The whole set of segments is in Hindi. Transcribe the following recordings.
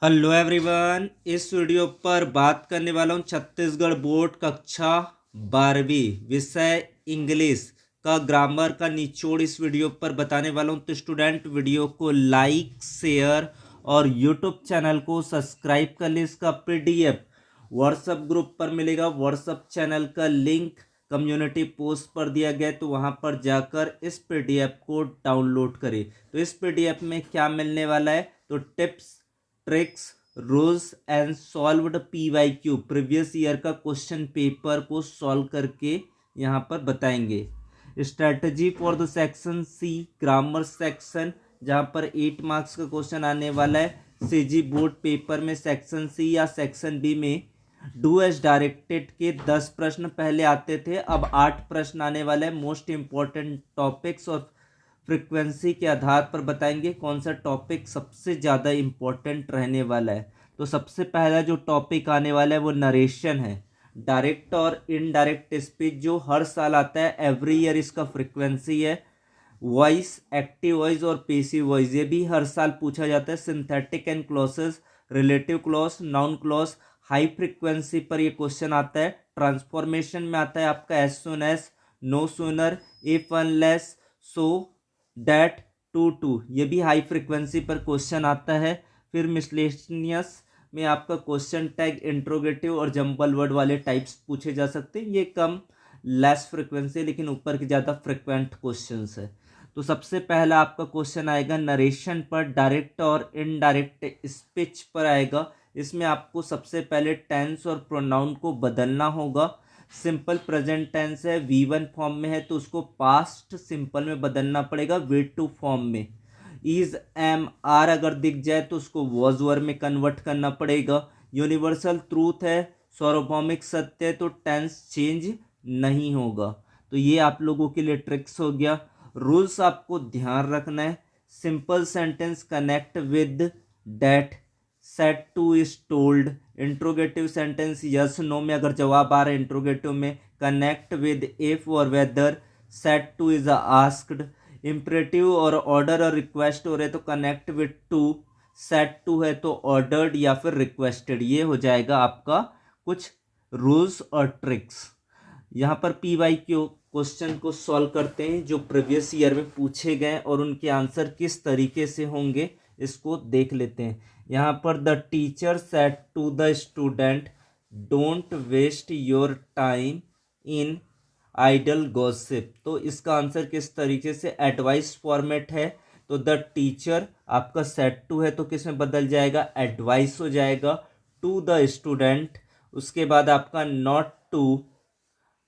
Hello everyone. इस वीडियो पर बात करने वाला हूँ छत्तीसगढ़ बोर्ड कक्षा 12वीं विषय इंग्लिश का ग्रामर का निचोड़ इस वीडियो पर बताने वाला हूँ। तो स्टूडेंट वीडियो को लाइक शेयर और यूट्यूब चैनल को सब्सक्राइब कर ले। इसका पीडीएफ व्हाट्सएप ग्रुप पर मिलेगा। व्हाट्सएप चैनल का लिंक कम्युनिटी पोस्ट पर दिया गया, तो वहाँ पर जाकर इस पीडीएफ को डाउनलोड करें। तो इस पीडीएफ में क्या मिलने वाला है, तो tips tricks rules and solved PYQ previous year का क्वेश्चन पेपर को सॉल्व करके यहाँ पर बताएंगे। Strategy for the section C grammar section, जहाँ पर 8 मार्क्स का क्वेश्चन आने वाला है। सीजी बोर्ड पेपर में सेक्शन सी या सेक्शन बी में डू एज डायरेक्टेड के 10 प्रश्न पहले आते थे, अब 8 प्रश्न आने वाले हैं। मोस्ट इंपॉर्टेंट टॉपिक्स और फ्रिक्वेंसी के आधार पर बताएंगे कौन सा टॉपिक सबसे ज़्यादा इम्पोर्टेंट रहने वाला है। तो सबसे पहला जो टॉपिक आने वाला है वो नरेशन है। डायरेक्ट और इनडायरेक्ट स्पीच जो हर साल आता है, एवरी ईयर इसका फ्रिक्वेंसी है। वॉइस, एक्टिव वॉइस और पेसिव वॉइस, ये भी हर साल पूछा जाता है। Synthetic and clauses, relative clause, noun clause, high frequency पर ये क्वेश्चन आता है। ट्रांसफॉर्मेशन में आता है आपका as soon as, no sooner, if unless, so, that, too, ये भी हाई फ्रिक्वेंसी पर क्वेश्चन आता है। फिर मिसलेनियस में आपका क्वेश्चन टैग, इंट्रोगेटिव और जंबल वर्ड वाले टाइप्स पूछे जा सकते हैं। ये कम लेस फ्रिक्वेंसी लेकिन ऊपर के ज़्यादा फ्रिक्वेंट क्वेश्चंस है। तो सबसे पहला आपका क्वेश्चन आएगा नरेशन पर, डायरेक्ट और इनडायरेक्ट स्पीच पर आएगा। इसमें आपको सबसे पहले टेंस और प्रोनाउन को बदलना होगा। सिंपल प्रेजेंट टेंस है, V1 फॉर्म में है तो उसको पास्ट सिंपल में बदलना पड़ेगा V2 फॉर्म में। इज, एम, आर अगर दिख जाए तो उसको वॉज वर में कन्वर्ट करना पड़ेगा। यूनिवर्सल ट्रूथ है, सार्वभौमिक सत्य है, तो टेंस चेंज नहीं होगा। तो ये आप लोगों के लिए ट्रिक्स हो गया। रूल्स आपको ध्यान रखना है। Simple sentence connect with that, said to is told. Interrogative sentence yes no में अगर जवाब आ रहा है इंट्रोगेटिव में, कनेक्ट विद इफ और whether, said to is asked. Imperative और ऑर्डर और रिक्वेस्ट हो रहे तो connect with to, said to है तो ऑर्डर्ड या फिर रिक्वेस्टेड। ये हो जाएगा आपका कुछ रूल्स और ट्रिक्स। यहाँ पर पीवाईक्यू क्वेश्चन को सॉल्व करते हैं जो प्रीवियस ईयर में पूछे गए और उनके आंसर किस तरीके से होंगे इसको देख लेते हैं। यहाँ पर the teacher said to the student, don't waste your time in idle gossip. तो इसका आंसर किस तरीके से, एडवाइस फॉर्मेट है तो द टीचर आपका सेड टू है तो किस में बदल जाएगा, एडवाइस हो जाएगा। टू द स्टूडेंट, उसके बाद आपका not to,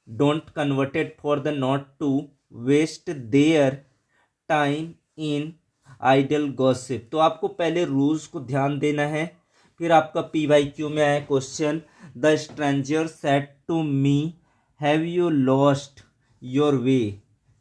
don't converted for the not to, waste their time in idle gossip. तो आपको पहले रूल्स को ध्यान देना है। फिर आपका पीवाईक्यू में आया question, the stranger said to me, have you lost your way.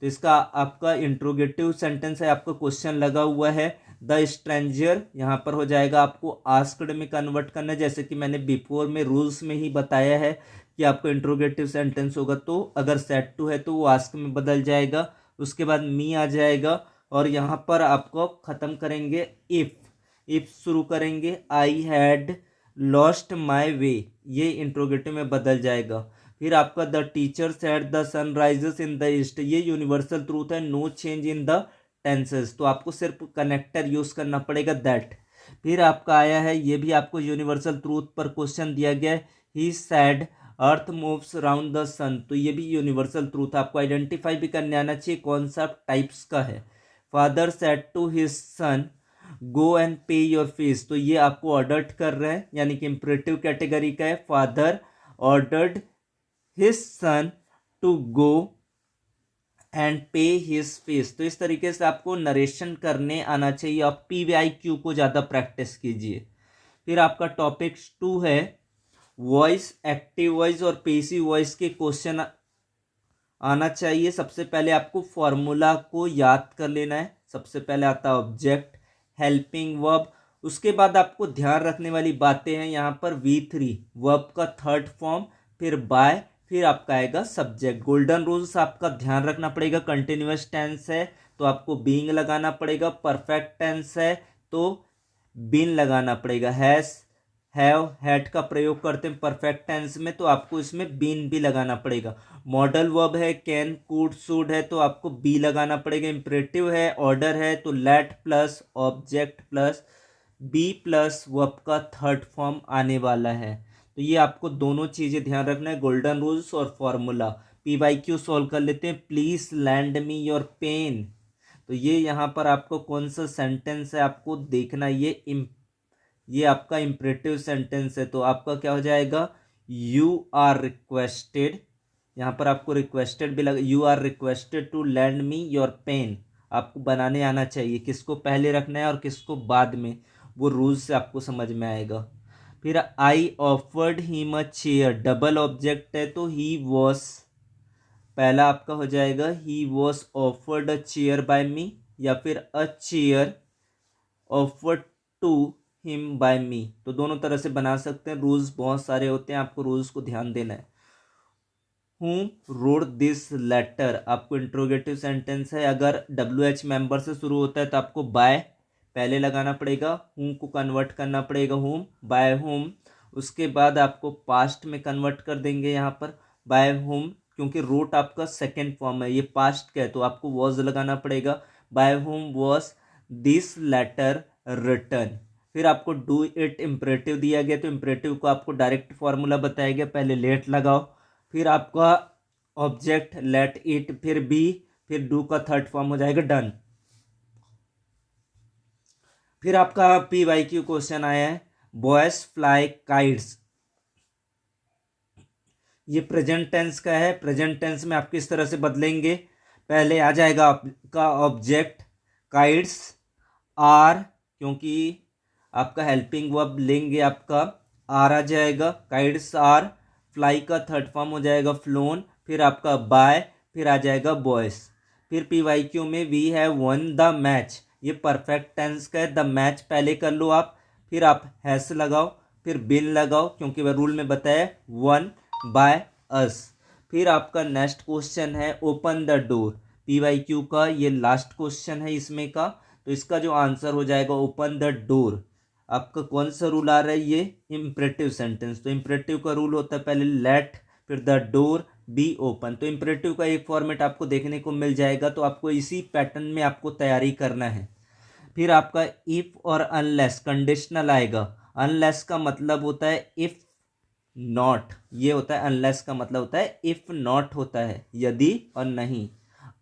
तो इसका आपका इंट्रोगेटिव सेंटेंस है, आपका क्वेश्चन लगा हुआ है। द स्ट्रेंजर यहाँ पर हो जाएगा आपको आस्क्ड में कन्वर्ट करना है, जैसे कि मैंने बिफोर में रूल्स में ही बताया है कि आपको इंट्रोगेटिव सेंटेंस होगा तो अगर सेट टू है तो वो आस्क में बदल जाएगा। उसके बाद मी आ जाएगा और यहाँ पर आपको ख़त्म करेंगे इफ़ शुरू करेंगे, आई हैड लॉस्ट माई वे, ये इंट्रोगेटिव में बदल जाएगा। फिर आपका the teacher said the sun rises in the east, ये यूनिवर्सल ट्रूथ है, no change in the tenses, तो आपको सिर्फ कनेक्टर यूज़ करना पड़ेगा दैट। फिर आपका आया है, ये भी आपको यूनिवर्सल ट्रूथ पर क्वेश्चन दिया गया है, he said earth moves around the sun, तो ये भी यूनिवर्सल ट्रूथ आपको आइडेंटिफाई भी करने आना चाहिए कौन सा टाइप्स का है। Father said to his son, go and pay your fees, तो ये आपको ऑर्डर्ड कर रहे हैं यानी कि इंपरेटिव कैटेगरी का है। Father ordered his son to go and pay his fees, तो इस तरीके से आपको नरेशन करने आना चाहिए। आप पीवीआईक्यू को ज़्यादा प्रैक्टिस कीजिए। फिर आपका टॉपिक 2 है वॉइस, एक्टिव वॉइस और पेसिव वॉइस के क्वेश्चन आना चाहिए। सबसे पहले आपको फॉर्मूला को याद कर लेना है। सबसे पहले आता है ऑब्जेक्ट, हेल्पिंग वर्ब, उसके बाद आपको ध्यान रखने वाली बातें हैं यहाँ पर V3 वर्ब का थर्ड फॉर्म, फिर बाय, फिर आपका आएगा सब्जेक्ट। गोल्डन रूल्स आपका ध्यान रखना पड़ेगा। कंटिन्यूअस टेंस है तो आपको बीइंग लगाना पड़ेगा, परफेक्ट टेंस है तो बीन लगाना पड़ेगा। हैज़, हैव, हैड का प्रयोग करते हैं परफेक्ट टेंस में, तो आपको इसमें बीन भी लगाना पड़ेगा। मॉडल वर्ब है कैन, कुड, शुड है, तो आपको बी लगाना पड़ेगा। इम्परेटिव है, ऑर्डर है, तो let plus object plus be plus verb का थर्ड फॉर्म आने वाला है। तो ये आपको दोनों चीज़ें ध्यान रखना है, गोल्डन रूल्स और फॉर्मूला। PYQ सॉल्व कर लेते हैं। Please land me your pen, तो ये यहाँ पर आपको कौन सा सेंटेंस है आपको देखना। ये आपका इम्परेटिव सेंटेंस है, तो आपका क्या हो जाएगा, यू आर रिक्वेस्टेड। यहाँ पर आपको रिक्वेस्टेड भी लगा, you are requested to land me your pen. आपको बनाने आना चाहिए, किसको पहले रखना है और किसको बाद में, वो रूल्स से आपको समझ में आएगा। फिर I offered him a chair, double object है तो ही वॉज, पहला आपका हो जाएगा he was offered a chair by me, या फिर a chair offered to him by me, तो दोनों तरह से बना सकते हैं। रूल्स बहुत सारे होते हैं, आपको रूल्स को ध्यान देना है। हु रोड दिस लेटर, आपको इंट्रोगेटिव सेंटेंस है, अगर WH मेंबर से शुरू होता है तो आपको बाय पहले लगाना पड़ेगा, हूम को कन्वर्ट करना पड़ेगा हुम, बाय हुम। उसके बाद आपको पास्ट में कन्वर्ट कर देंगे यहाँ पर बाय हुम, क्योंकि रोट आपका सेकेंड फॉर्म है, ये पास्ट का है, तो आपको वॉज लगाना पड़ेगा। By whom was this letter return. फिर आपको डू इट इम्परेटिव दिया गया, तो इम्परेटिव को आपको डायरेक्ट फॉर्मूला बताया गया, पहले लेट लगाओ, फिर आपका ऑब्जेक्ट लेट इट, फिर बी, फिर डू का थर्ड फॉर्म हो जाएगा डन। फिर आपका PYQ क्वेश्चन आया है, बॉयज फ्लाई काइट्स, ये प्रेजेंट टेंस का है। प्रेजेंट टेंस में आप किस तरह से बदलेंगे, पहले आ जाएगा आपका ऑब्जेक्ट काइट्स आर, क्योंकि आपका हेल्पिंग वर्ब लेंगे, आपका आर आ जाएगा, काइट्स आर, फ्लाई का थर्ड फॉर्म हो जाएगा फ्लोन, फिर आपका बाय, फिर आ जाएगा बॉयस। फिर PYQ में we have won the match, ये परफेक्ट टेंस का है, द मैच पहले कर लो आप, फिर आप हैस लगाओ, फिर बिन लगाओ, क्योंकि वह रूल में बताया वन बाय अस। फिर आपका नेक्स्ट क्वेश्चन है ओपन द डोर, PYQ का ये लास्ट क्वेश्चन है इसमें का, तो इसका जो आंसर हो जाएगा ओपन द डोर। आपका कौन सा रूल आ रहा है, ये इम्परेटिव सेंटेंस, तो इम्परेटिव का रूल होता है पहले लेट, फिर द डोर बी ओपन, तो इम्परेटिव का एक फॉर्मेट आपको देखने को मिल जाएगा, तो आपको इसी पैटर्न में आपको तैयारी करना है। फिर आपका इफ और अनलेस कंडीशनल आएगा, अनलेस का मतलब होता है इफ नॉट, ये होता है अनलेस का मतलब होता है इफ नॉट होता है यदि और नहीं।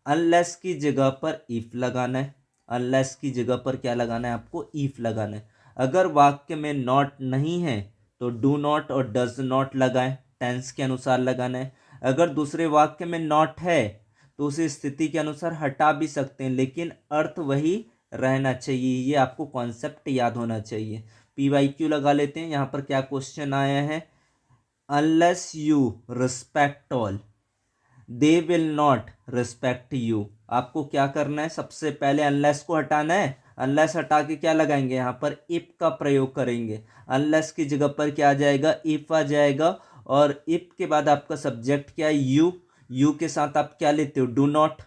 अनलेस की जगह पर इफ लगाना है, अनलेस की जगह पर क्या लगाना है आपको, इफ लगाना है। अगर वाक्य में नॉट नहीं है तो डू नॉट और डज नॉट लगाएं, टेंस के अनुसार लगाना है। अगर दूसरे वाक्य में नॉट है तो उसी स्थिति के अनुसार हटा भी सकते हैं, लेकिन अर्थ वही रहना चाहिए, ये आपको कॉन्सेप्ट याद होना चाहिए। PYQ लगा लेते हैं, यहाँ पर क्या क्वेश्चन आया है, unless you respect all they will not respect you. आपको क्या करना है, सबसे पहले अनलेस को हटाना है, अनलेस हटा के क्या लगाएंगे, यहाँ पर इफ का प्रयोग करेंगे। अनलेस की जगह पर क्या आ जाएगा, इफ आ जाएगा, और इफ के बाद आपका सब्जेक्ट क्या है, यू, यू के साथ आप क्या लेते हो, do not,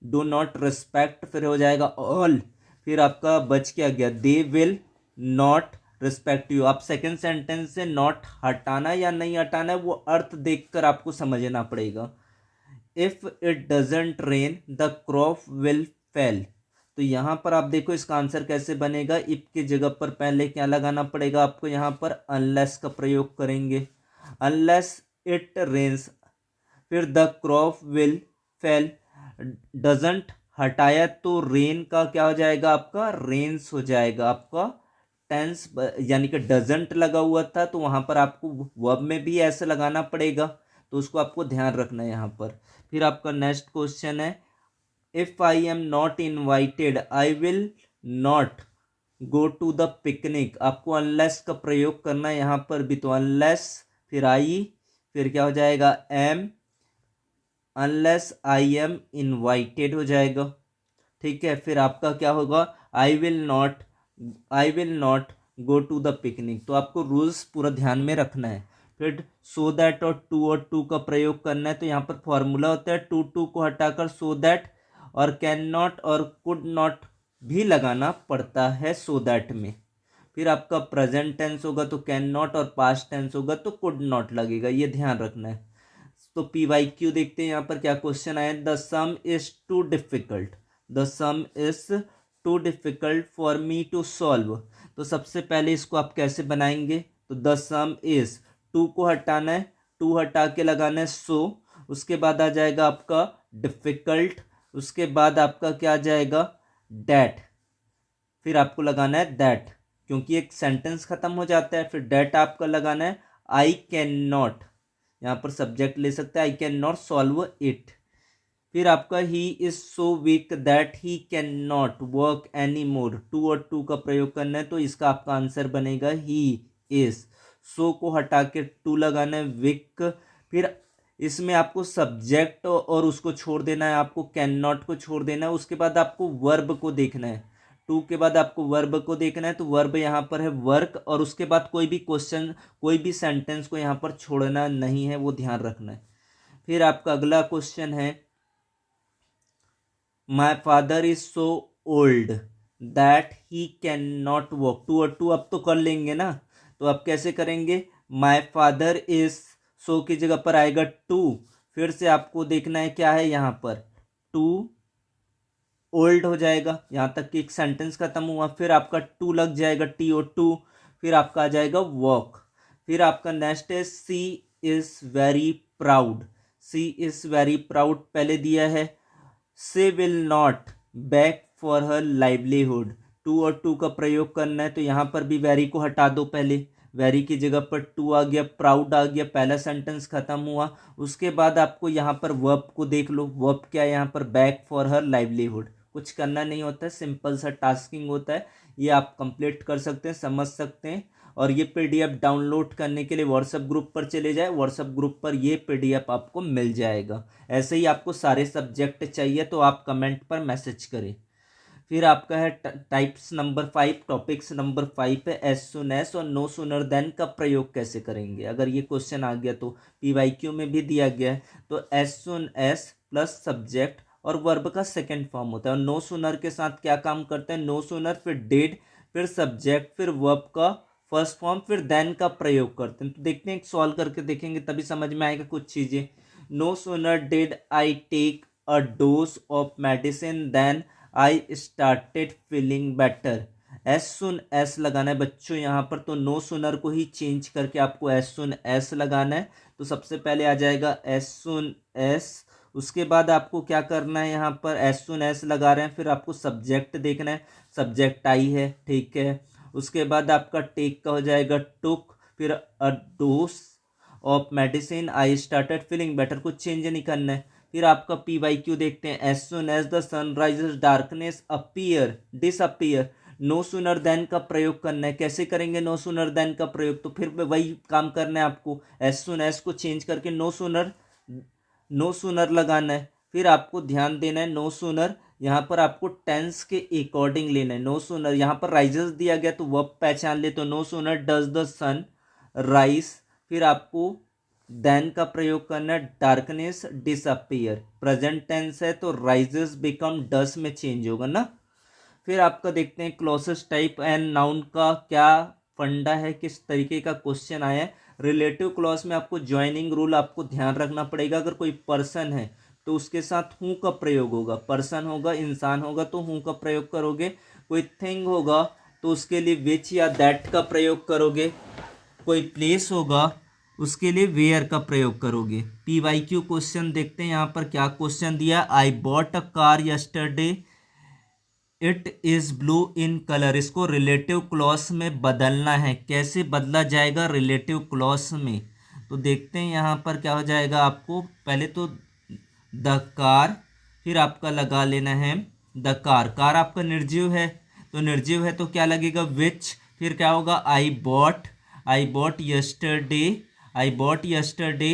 do not respect, फिर हो जाएगा ऑल, फिर आपका बच क्या गया, they will not respect you. आप सेकेंड सेंटेंस से नॉट हटाना या नहीं हटाना है वो अर्थ देखकर आपको समझना पड़ेगा। If it doesn't rain the crop will fail, तो यहाँ पर आप देखो इसका आंसर कैसे बनेगा, इफ की जगह पर पहले क्या लगाना पड़ेगा आपको, यहाँ पर अनलेस का प्रयोग करेंगे, अनलेस इट रेन्स, फिर the crop will fail, doesn't हटाया तो रेन का क्या हो जाएगा आपका, रेन्स हो जाएगा आपका टेंस, यानी कि डजंट लगा हुआ था तो वहाँ पर आपको वर्ब में भी ऐसे लगाना पड़ेगा, तो उसको आपको ध्यान रखना है यहाँ पर। फिर आपका नेक्स्ट क्वेश्चन है, if I am not invited I will not go to the picnic. आपको अनलेस का प्रयोग करना है यहाँ पर भी, तो अनलेस, फिर आई, फिर क्या हो जाएगा am, unless I am invited हो जाएगा, ठीक है। फिर आपका क्या होगा, I will not, I will not go to the picnic, तो आपको रूल्स पूरा ध्यान में रखना है। फिर सो दैट और टू का प्रयोग करना है, तो यहाँ पर फॉर्मूला होता है टू को हटाकर सो दैट, और कैन नॉट और कुड नॉट भी लगाना पड़ता है सो दैट में। फिर आपका प्रेजेंट टेंस होगा तो कैन नॉट, और पास्ट टेंस होगा तो कुड नॉट लगेगा, ये ध्यान रखना है। तो PYQ देखते हैं यहाँ पर क्या क्वेश्चन आया। The sum is too difficult, the sum is too difficult for me to solve. तो सबसे पहले इसको आप कैसे बनाएंगे, तो द सम इज, टू को हटाना है, टू हटा के लगाना है सो, उसके बाद आ जाएगा आपका डिफिकल्ट, उसके बाद आपका क्या आ जाएगा डैट, फिर आपको लगाना है दैट, क्योंकि एक सेंटेंस खत्म हो जाता है। फिर डैट आपका लगाना है आई कैन नॉट, यहाँ पर सब्जेक्ट ले सकते हैं, I can not solve it. फिर आपका he is so weak that he can not work any more, too और टू का प्रयोग करना है, तो इसका आपका आंसर बनेगा ही इज। सो को हटा के टू लगाना है वीक, फिर इसमें आपको सब्जेक्ट और उसको छोड़ देना है, आपको कैन नॉट को छोड़ देना है, उसके बाद आपको वर्ब को देखना है। टू के बाद आपको वर्ब को देखना है, तो वर्ब यहाँ पर है वर्क, और उसके बाद कोई भी क्वेश्चन, कोई भी सेंटेंस को यहाँ पर छोड़ना नहीं है, वो ध्यान रखना है। फिर आपका अगला क्वेश्चन है my father is so old that he can not walk, too और टू अब तो कर लेंगे ना, तो अब कैसे करेंगे, माई फादर इज, सो की जगह पर आएगा टू, फिर से आपको देखना है क्या है यहाँ पर, टू ओल्ड हो जाएगा, यहाँ तक कि एक सेंटेंस खत्म हुआ, फिर आपका टू लग जाएगा टी ओ टू, फिर आपका आ जाएगा वॉक। फिर आपका नेक्स्ट है she is very proud, she is very proud पहले दिया है, she will not back for her livelihood, to और टू का प्रयोग करना है, तो यहाँ पर भी वेरी को हटा दो, पहले वेरी की जगह पर टू आ गया, प्राउड आ गया, पहला सेंटेंस खत्म हुआ। उसके बाद आपको यहाँ पर वर्ब को देख लो, वर्ब क्या है यहाँ पर, बैक फॉर हर लाइवलीहुड, कुछ करना नहीं होता है, सिंपल सा टास्किंग होता है, ये आप कंप्लीट कर सकते हैं, समझ सकते हैं। और ये PDF डाउनलोड करने के लिए व्हाट्सएप ग्रुप पर चले जाए, व्हाट्सएप ग्रुप पर ये PDF आपको मिल जाएगा। ऐसे ही आपको सारे सब्जेक्ट चाहिए तो आप कमेंट पर मैसेज करें। फिर आपका है टाइप्स नंबर 5, टॉपिक्स नंबर 5 है एज सुन एस और नो सुनर देन का प्रयोग कैसे करेंगे। अगर ये क्वेश्चन आ गया तो PYQ में भी दिया गया है, तो as soon as plus subject और वर्ब का सेकेंड फॉर्म होता है, और नो सुनर के साथ क्या काम करते हैं, नो सुनर फिर डिड फिर सब्जेक्ट फिर वर्ब का फर्स्ट फॉर्म फिर देन का प्रयोग करते हैं। तो देखते हैं, एक सॉल्व करके देखेंगे तभी समझ में आएगा कुछ चीज़ें। No sooner did I take a dose of medicine than I started feeling better. As soon as लगाना है बच्चों यहाँ पर, तो नो सुनर को ही चेंज करके आपको एस सुन एस लगाना है। तो सबसे पहले आ जाएगा एस सुन एस, उसके बाद आपको क्या करना है, यहाँ पर एस सुन एस लगा रहे हैं, फिर आपको सब्जेक्ट देखना है, सब्जेक्ट आई है, ठीक है। उसके बाद आपका टेक का हो जाएगा टुक, फिर a dose of medicine I started feeling better, कुछ चेंज नहीं करना है। फिर आपका PYQ देखते हैं, as soon as the sun rises darkness appear disappear, no sooner than का प्रयोग करना है। कैसे करेंगे नो सुनर देन का प्रयोग, तो फिर वही काम करना है आपको, एज सुन एज को चेंज करके नो सुनर लगाना है। फिर आपको ध्यान देना है नो सुनर यहाँ पर आपको टेंस के अकॉर्डिंग लेना है। नो सुनर यहाँ पर राइजेस दिया गया तो वर्ब पहचान ले, तो no sooner does the sun rise, फिर आपको देन का प्रयोग करना है, डार्कनेस डिसअपीयर, प्रेजेंट टेंस है तो राइजेस बिकम डस में चेंज होगा ना। फिर आपका देखते हैं क्लॉसेस टाइप एंड नाउन का क्या फंडा है, किस तरीके का क्वेश्चन आया है। रिलेटिव क्लॉज में आपको ज्वाइनिंग रूल आपको ध्यान रखना पड़ेगा। अगर कोई पर्सन है तो उसके साथ हूँ का प्रयोग होगा, पर्सन होगा इंसान होगा तो हूँ का प्रयोग करोगे, कोई थिंग होगा तो उसके लिए विच या दैट का प्रयोग करोगे, कोई प्लेस होगा उसके लिए वेयर का प्रयोग करोगे। PYQ क्वेश्चन देखते हैं यहाँ पर क्या क्वेश्चन दिया, I bought a car yesterday it is blue in colour, इसको रिलेटिव क्लॉज में बदलना है। कैसे बदला जाएगा रिलेटिव क्लॉज में, तो देखते हैं यहाँ पर क्या हो जाएगा। आपको पहले तो द कार, फिर आपका लगा लेना है द कार, कार आपका निर्जीव है तो निर्जीव है तो क्या लगेगा विच, फिर क्या होगा I bought yesterday, I bought yesterday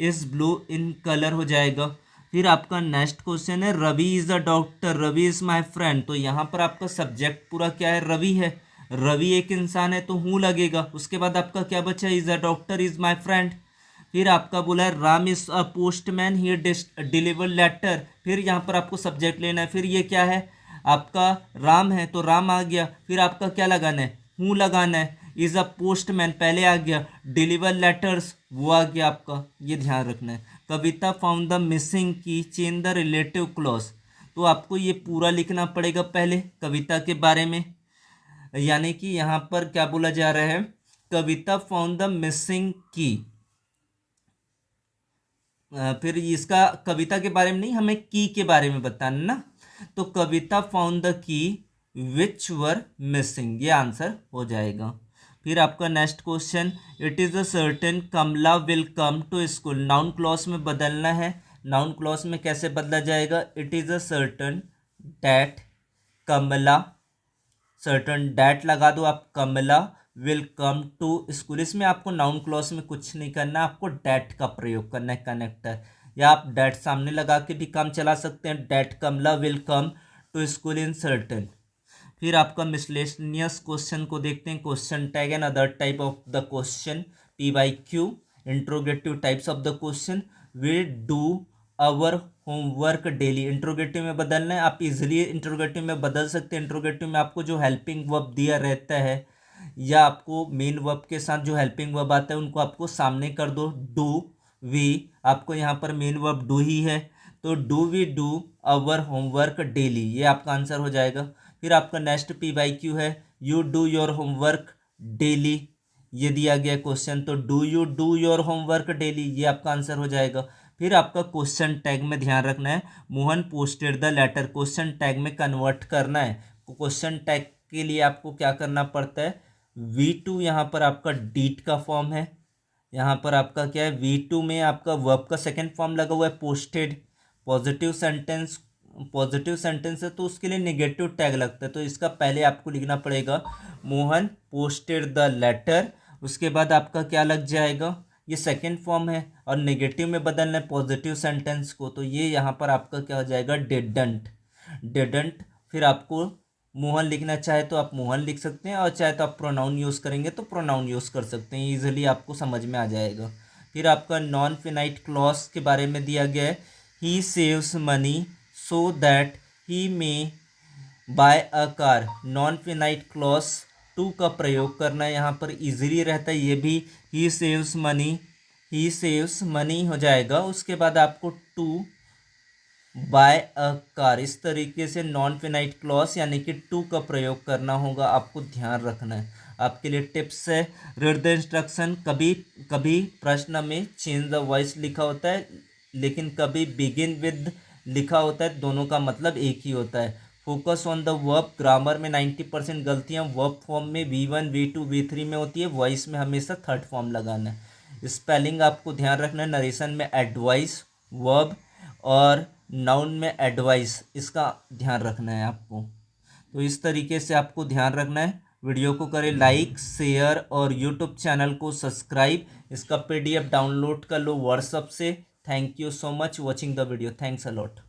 is blue in colour हो जाएगा। फिर आपका नेक्स्ट क्वेश्चन है Ravi is a doctor Ravi is my friend, तो यहाँ पर आपका सब्जेक्ट पूरा क्या है, रवि है, रवि एक इंसान है तो हूँ लगेगा। उसके बाद आपका क्या बचा, is a doctor is my friend. फिर आपका बोला है Ram is a postman he deliver letter, फिर यहाँ पर आपको सब्जेक्ट लेना है। फिर ये क्या है आपका राम है तो राम आ गया, फिर आपका क्या लगाना है हूँ लगाना है, इज़ अ पोस्टमैन पहले आ गया, डिलीवर लेटर्स वो आ गया आपका, ये ध्यान रखना है। कविता फाउंड द मिसिंग की, चेंज द रिलेटिव क्लॉज, तो आपको ये पूरा लिखना पड़ेगा पहले कविता के बारे में, यानी कि यहाँ पर क्या बोला जा रहा है, कविता फाउंड द मिसिंग की। फिर इसका कविता के बारे में नहीं, हमें की के बारे में बताना ना, तो कविता found the key which were missing, ये आंसर हो जाएगा। फिर आपका next question, it is a certain Kamala will come to school, noun clause में बदलना है। नाउन क्लॉज में कैसे बदला जाएगा, it is a certain that Kamala, certain that लगा दो आप, Kamala will come to school, इसमें आपको नाउन क्लॉज में कुछ नहीं करना, आपको डैट का प्रयोग करना है कनेक्टर, या आप डैट सामने लगा के भी काम चला सकते हैं, that Kamala will come to school in certain. फिर आपका मिसलेनियस क्वेश्चन को देखते हैं, question tag and other type of the question, PYQ, interrogative types of the question, we do our homework daily, interrogative में बदलना है, आप इजीली इंट्रोगेटिव में बदल सकते हैं। इंट्रोगेटिव में आपको जो हेल्पिंग वर्ब दिया रहता है या आपको मेन वर्ब के साथ जो हेल्पिंग वर्ब आता है उनको आपको सामने कर दो, डू वी, आपको यहाँ पर मेन वर्ब डू ही है, तो do we do our homework daily, ये आपका आंसर हो जाएगा। फिर आपका नेक्स्ट PYQ है, you do your homework daily, ये दिया गया क्वेश्चन, तो do you do your homework daily, ये आपका आंसर हो जाएगा। फिर आपका क्वेश्चन टैग में ध्यान रखना है, Mohan posted the letter, question tag में कन्वर्ट करना है। क्वेश्चन टैग के लिए आपको क्या करना पड़ता है, V2 यहाँ पर आपका डीट का फॉर्म है, यहाँ पर आपका क्या है, V2 में आपका वर्ब का सेकेंड फॉर्म लगा हुआ है पोस्टेड, पॉजिटिव सेंटेंस है तो उसके लिए नेगेटिव टैग लगता है, तो इसका पहले आपको लिखना पड़ेगा मोहन पोस्टेड द लेटर, उसके बाद आपका क्या लग जाएगा, ये सेकेंड फॉर्म है और नेगेटिव में बदलना है पॉजिटिव सेंटेंस को, तो ये यहाँ पर आपका क्या हो जाएगा, डिडंट। फिर आपको मोहन लिखना चाहे तो आप मोहन लिख सकते हैं, और चाहे तो आप प्रोनाउन यूज़ करेंगे तो प्रोनाउन यूज़ कर सकते हैं, ईजिली आपको समझ में आ जाएगा। फिर आपका नॉन फिनाइट क्लॉज के बारे में दिया गया है, he saves money so that he may buy a car, non finite clause to का प्रयोग करना है, यहाँ पर इजीली रहता है ये भी, ही सेव्स मनी हो जाएगा, उसके बाद आपको टू बाय अ कार, इस तरीके से नॉन फिनाइट क्लॉज यानी कि टू का प्रयोग करना होगा, आपको ध्यान रखना है। आपके लिए टिप्स है, रीड द इंस्ट्रक्शन, कभी कभी प्रश्न में चेंज द वॉइस लिखा होता है लेकिन कभी बिगिन विद लिखा होता है, दोनों का मतलब एक ही होता है। Focus on the verb, grammar में 90% गलतियाँ वर्ब फॉर्म में V1 V2 V3 में होती है, वॉइस में हमेशा थर्ड फॉर्म लगाना है। स्पेलिंग आपको ध्यान रखना है, नरेशन में एडवाइस वर्ब और नाउन में एडवाइस, इसका ध्यान रखना है आपको। तो इस तरीके से आपको ध्यान रखना है। वीडियो को करें लाइक शेयर और यूट्यूब चैनल को सब्सक्राइब, इसका PDF डाउनलोड कर लो व्हाट्सएप से। Thank you so much watching the video, thanks a lot.